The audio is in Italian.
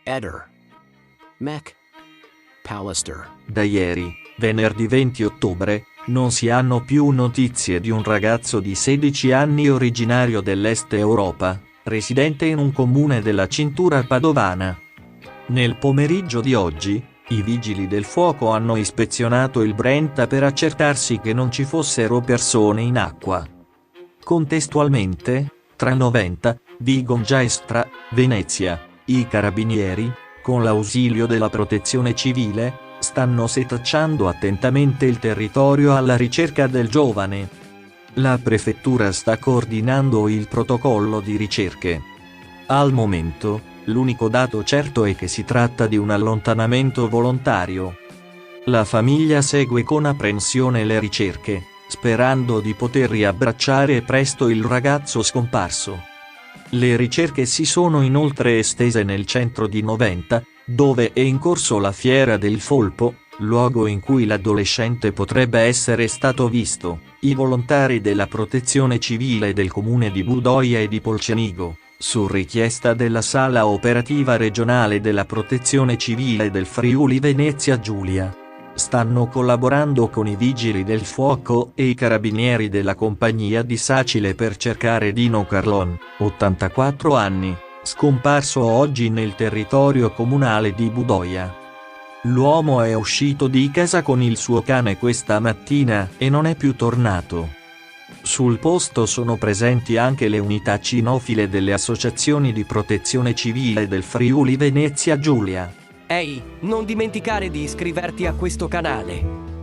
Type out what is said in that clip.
Eder. Mech. Pallister. Da ieri, venerdì 20 ottobre, non si hanno più notizie di un ragazzo di 16 anni originario dell'Est Europa, residente in un comune della cintura padovana. Nel pomeriggio di oggi, i vigili del fuoco hanno ispezionato il Brenta per accertarsi che non ci fossero persone in acqua. Contestualmente, tra Noventa, Vigo Giastra, Venezia, i carabinieri, con l'ausilio della protezione civile, stanno setacciando attentamente il territorio alla ricerca del giovane. La prefettura sta coordinando il protocollo di ricerche. Al momento, l'unico dato certo è che si tratta di un allontanamento volontario. La famiglia segue con apprensione le ricerche, sperando di poter riabbracciare presto il ragazzo scomparso. Le ricerche si sono inoltre estese nel centro di Noventa, dove è in corso la Fiera del Folpo, luogo in cui l'adolescente potrebbe essere stato visto. I volontari della Protezione Civile del comune di Budoia e di Polcenigo, su richiesta della Sala Operativa Regionale della Protezione Civile del Friuli Venezia Giulia, stanno collaborando con i vigili del fuoco e i carabinieri della compagnia di Sacile per cercare Dino Carlon, 84 anni, scomparso oggi nel territorio comunale di Budoia. L'uomo è uscito di casa con il suo cane questa mattina e non è più tornato. Sul posto sono presenti anche le unità cinofile delle associazioni di protezione civile del Friuli Venezia Giulia. Ehi, non dimenticare di iscriverti a questo canale.